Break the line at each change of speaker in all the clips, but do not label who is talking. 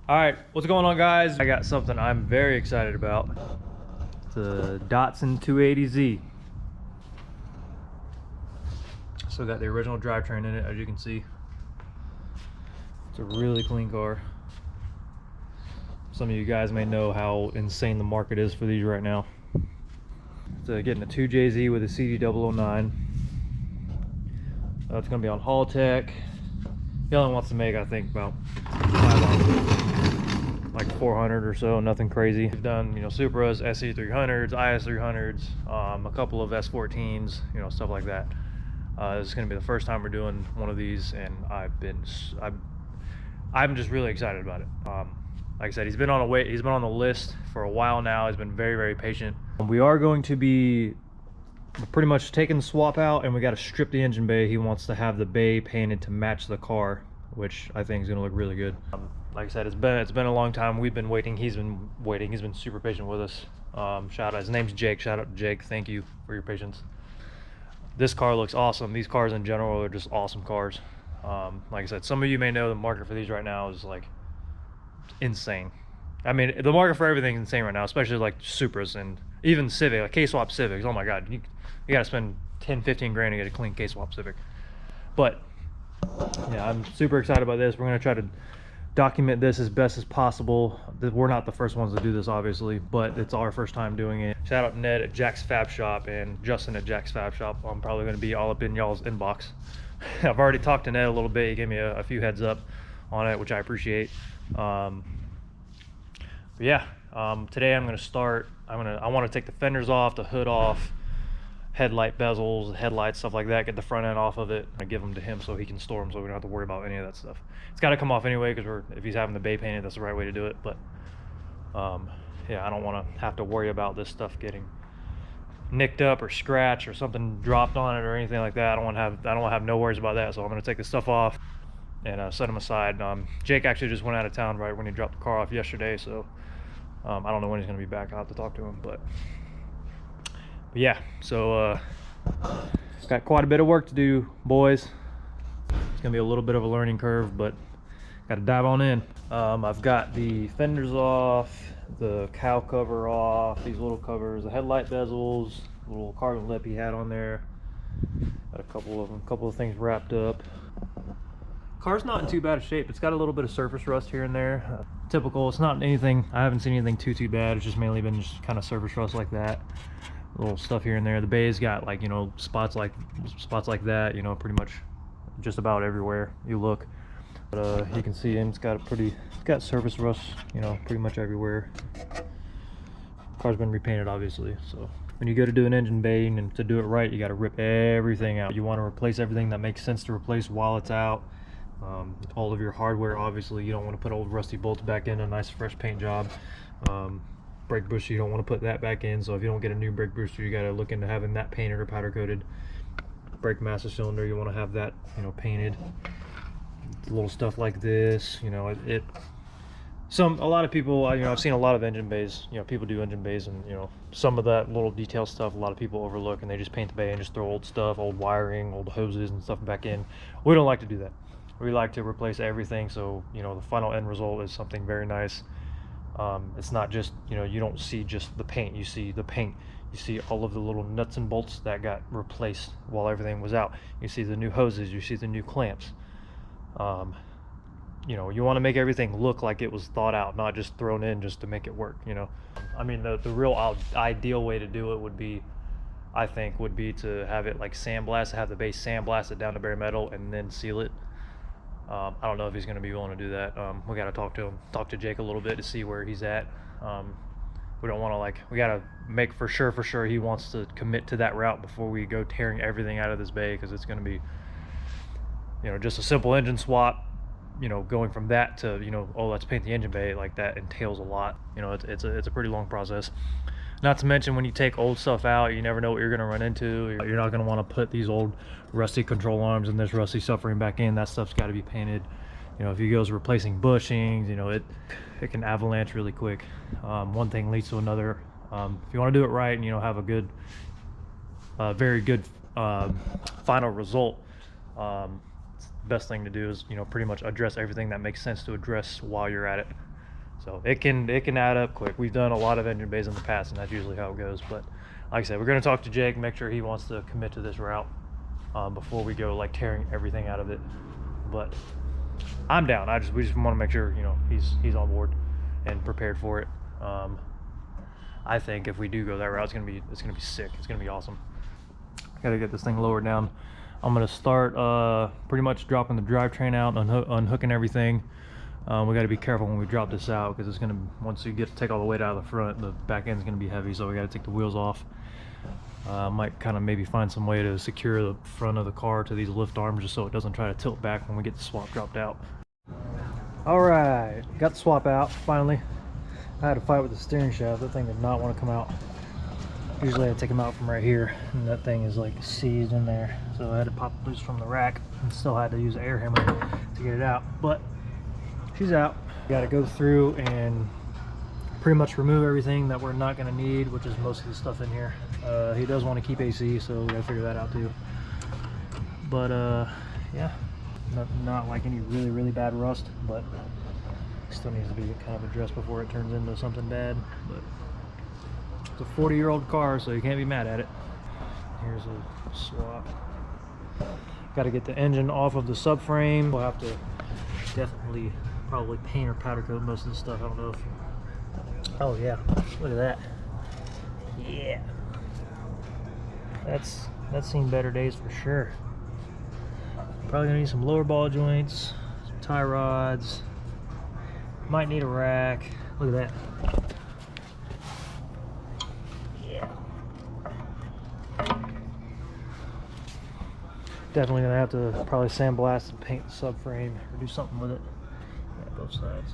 All right, what's going on, guys? I got something I'm very excited about. The Datsun 280Z. Still got the original drivetrain in it, as you can see. It's a really clean car. Some of you guys may know how insane the market is for these right now. It's getting a 2JZ with a Cd009. It's gonna be on Haul Tech. He only wants to make, I think, about 500, like 400 or so, nothing crazy. We've done, Supras, SC300s, IS300s, a couple of S14s, stuff like that. This is gonna be the first time we're doing one of these, and I'm just really excited about it. Like I said, he's been on the list for a while now. He's been very, very patient. We are going to be pretty much taking the swap out, and we got to strip the engine bay. He wants to have the bay painted to match the car, which I think is going to look really good. Like I said, it's been a long time. We've been waiting. He's been waiting. He's been super patient with us. Shout out, his name's Jake. Shout out to Jake. Thank you for your patience. This car looks awesome. These cars in general are just awesome cars. Like I said, some of you may know the market for these right now is like insane. I mean, the market for everything is insane right now, especially like Supras and even Civic, like K-Swap Civics. Oh my God, you gotta spend 10-15 grand to get a clean K-Swap Civic. But yeah, I'm super excited about this. We're gonna try to document this as best as possible. We're not the first ones to do this, obviously, but it's our first time doing it. Shout out Ned at Jack's Fab Shop and Justin at Jack's Fab Shop. I'm probably gonna be all up in y'all's inbox. I've already talked to Ned a little bit. He gave me a few heads up on it, which I appreciate. But yeah, today I'm gonna start. I want to take the fenders off, the hood off, headlight bezels, headlights, stuff like that. Get the front end off of it. I give them to him so he can store them, so we don't have to worry about any of that stuff. It's got to come off anyway, because if he's having the bay painted, that's the right way to do it. But yeah, I don't want to have to worry about this stuff getting nicked up or scratched or something dropped on it or anything like that. I don't want to have no worries about that. So I'm gonna take this stuff off and set them aside. Jake actually just went out of town right when he dropped the car off yesterday, so I don't know when he's gonna be back. I'll have to talk to him, but yeah, so got quite a bit of work to do, boys. It's gonna be a little bit of a learning curve, but got to dive on in. I've got the fenders off, the cowl cover off, these little covers, the headlight bezels, little carbon lip he had on there. Got a couple of things wrapped up. Car's not in too bad of shape. It's got a little bit of surface rust here and there. Typical. It's not anything, I haven't seen anything too bad. It's just mainly been just kind of surface rust like that. Little stuff here and there. The bay's got like, spots like that, pretty much just about everywhere you look. But you can see it's got surface rust, pretty much everywhere. Car's been repainted, obviously. So when you go to do an engine bay, and to do it right, you got to rip everything out. You want to replace everything that makes sense to replace while it's out. All of your hardware, obviously, you don't want to put old rusty bolts back in. A nice fresh paint job. Brake booster, you don't want to put that back in. So if you don't get a new brake booster, you got to look into having that painted or powder coated. Brake master cylinder, you want to have that painted. Little stuff like this, a lot of people, I've seen a lot of engine bays, people do engine bays, and some of that little detail stuff a lot of people overlook, and they just paint the bay and just throw old stuff, old wiring, old hoses and stuff back in. We don't like to do that. We like to replace everything, so the final end result is something very nice. It's not just, you don't see just the paint, you see the paint, you see all of the little nuts and bolts that got replaced while everything was out. You see the new hoses, you see the new clamps. You want to make everything look like it was thought out, not just thrown in just to make it work. I mean, the real ideal way to do it would be, I think, to have it like sandblast, have the base sandblasted down to bare metal and then seal it. I don't know if he's going to be willing to do that. We got to talk to Jake a little bit to see where he's at. We don't want to we got to make for sure he wants to commit to that route before we go tearing everything out of this bay, because it's going to be just a simple engine swap. Going from that to oh, let's paint the engine bay, like that entails a lot. It's a pretty long process. Not to mention, when you take old stuff out, you never know what you're going to run into. You're not going to want to put these old rusty control arms and this rusty subframe back in. That stuff's got to be painted. If he goes replacing bushings, it can avalanche really quick. One thing leads to another. If you want to do it right and have a good, very good final result, best thing to do is pretty much address everything that makes sense to address while you're at it. So it can add up quick. We've done a lot of engine bays in the past, and that's usually how it goes. But like I said, we're going to talk to Jake, make sure he wants to commit to this route before we go like tearing everything out of it. But I'm down. We just want to make sure, you know, he's on board and prepared for it. I think if we do go that route, it's gonna be sick. It's gonna be awesome. Gotta get this thing lowered down. I'm gonna start pretty much dropping the drivetrain out, unhooking everything. We got to be careful when we drop this out, because it's gonna, once you get to take all the weight out of the front, the back end's gonna be heavy, so we got to take the wheels off. Might kind of maybe find some way to secure the front of the car to these lift arms, just so it doesn't try to tilt back when we get the swap dropped out. All right, got the swap out finally. I had to fight with the steering shaft. That thing did not want to come out. Usually I take them out from right here, and that thing is like seized in there, so I had to pop it loose from the rack, and still had to use an air hammer to get it out. But she's out. Got to go through and pretty much remove everything that we're not going to need, which is most of the stuff in here. He does want to keep AC, so we got to figure that out too. But yeah, not like any really bad rust, but still needs to be kind of addressed before it turns into something bad. But it's a 40-year-old car, so you can't be mad at it. Here's a swap. Got to get the engine off of the subframe. We'll have to definitely probably paint or powder coat most of the stuff. I don't know if... Oh yeah, look at that. Yeah, that's seen better days for sure. Probably gonna need some lower ball joints, some tie rods. Might need a rack. Look at that. Yeah. Definitely gonna have to probably sandblast and paint the subframe or do something with it. Yeah, both sides.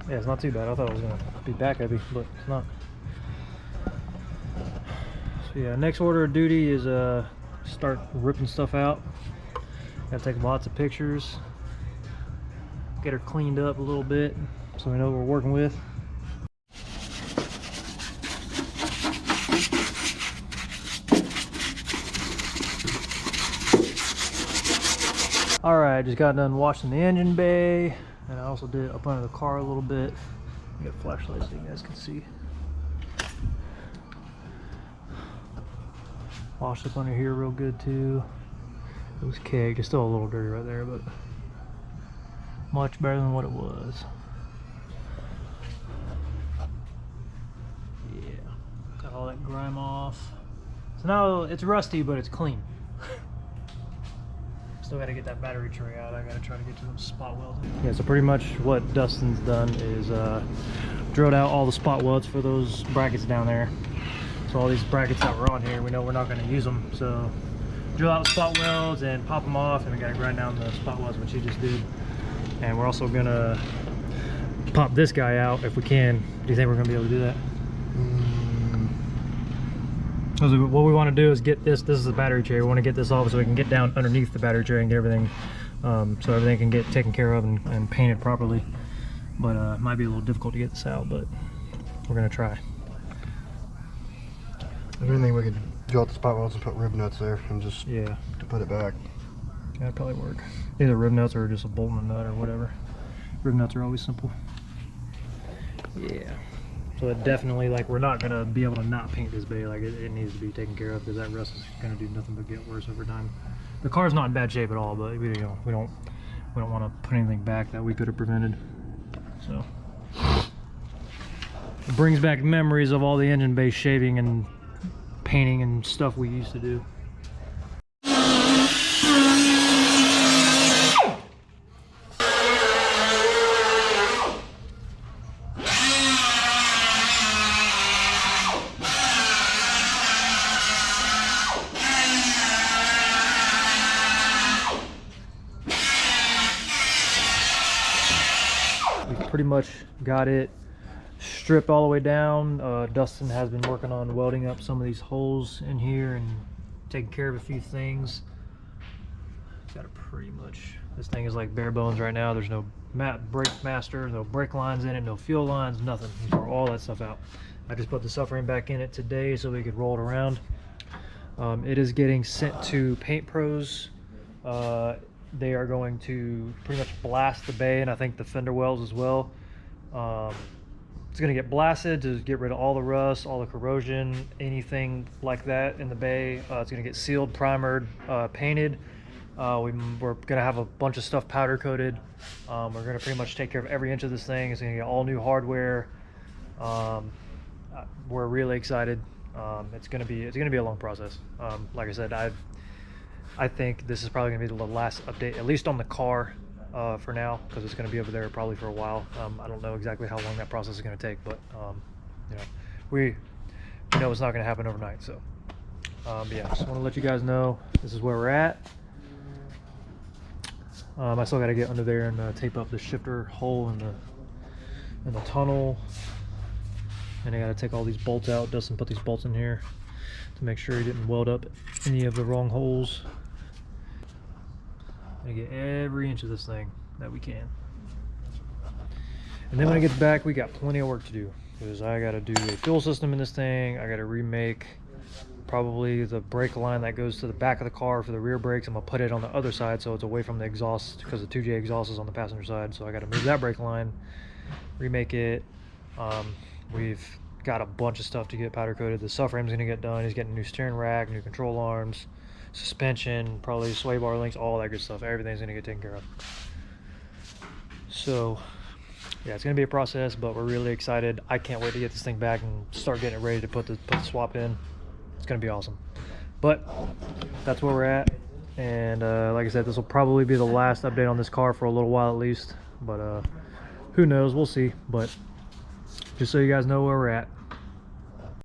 Yeah, it's not too bad. I thought it was gonna be back heavy, but it's not. So yeah, next order of duty is start ripping stuff out. Gotta take lots of pictures, get her cleaned up a little bit so we know what we're working with. Alright, just got done washing the engine bay, and I also did up under the car a little bit. Get a flashlight so you guys can see. Washed up under here real good too. It was caked. It's still a little dirty right there, but much better than what it was. Yeah, got all that grime off. So now it's rusty, but it's clean. Still got to get that battery tray out. I got to try to get to those spot welds. Yeah, so pretty much what Dustin's done is drilled out all the spot welds for those brackets down there. So all these brackets that were on here, we know we're not going to use them. So drill out the spot welds and pop them off, and we got to grind down the spot welds, which he just did. And we're also going to pop this guy out if we can. Do you think we're going to be able to do that? What we want to do is get this is the battery tray. We want to get this off so we can get down underneath the battery tray and get everything, so everything can get taken care of and painted properly. But it might be a little difficult to get this out, but we're going to try.
If anything, we could drill out the spot welds and put rib nuts there and just to put it back.
That'd probably work. Either rib nuts or just a bolt and a nut or whatever. Rib nuts are always simple. Yeah. So it definitely, like, we're not gonna be able to not paint this bay. Like it needs to be taken care of, because that rust is gonna do nothing but get worse over time. The car's not in bad shape at all, but we don't want to put anything back that we could have prevented. So it brings back memories of all the engine bay shaving and painting and stuff we used to do. Pretty much got it stripped all the way down. Dustin has been working on welding up some of these holes in here and taking care of a few things. Got it pretty much, this thing is like bare bones right now. There's no brake master, no brake lines in it, no fuel lines, nothing. He tore all that stuff out. I just put the subframe back in it today so we could roll it around. It is getting sent to Paint Pros they are going to pretty much blast the bay, and I think the fender wells as well. It's going to get blasted to get rid of all the rust, all the corrosion, anything like that in the bay. It's going to get sealed, primered, painted. We're going to have a bunch of stuff powder coated. We're going to pretty much take care of every inch of this thing. It's going to get all new hardware. We're really excited. It's going to be a long process. Like I said, I think this is probably going to be the last update, at least on the car, for now, because it's going to be over there probably for a while. I don't know exactly how long that process is going to take, but you know, we know it's not going to happen overnight. So, but yeah, just want to let you guys know this is where we're at. I still got to get under there and tape up the shifter hole in the tunnel, and I got to take all these bolts out. Dustin put these bolts in here to make sure he didn't weld up any of the wrong holes. Gonna get every inch of this thing that we can. And then when it gets back, we got plenty of work to do, because I got to do a fuel system in this thing. I got to remake probably the brake line that goes to the back of the car for the rear brakes. I'm gonna put it on the other side so it's away from the exhaust, because the 2J exhaust is on the passenger side. So I got to move that brake line, remake it. We've got a bunch of stuff to get powder coated. The subframe's gonna get done. He's getting a new steering rack, new control arms, suspension, probably sway bar links, all that good stuff. Everything's gonna get taken care of. So yeah, it's gonna be a process, but we're really excited. I can't wait to get this thing back and start getting it ready to put the swap in. It's gonna be awesome. But that's where we're at, and like I said, this will probably be the last update on this car for a little while at least, but who knows, we'll see. But just so you guys know where we're at.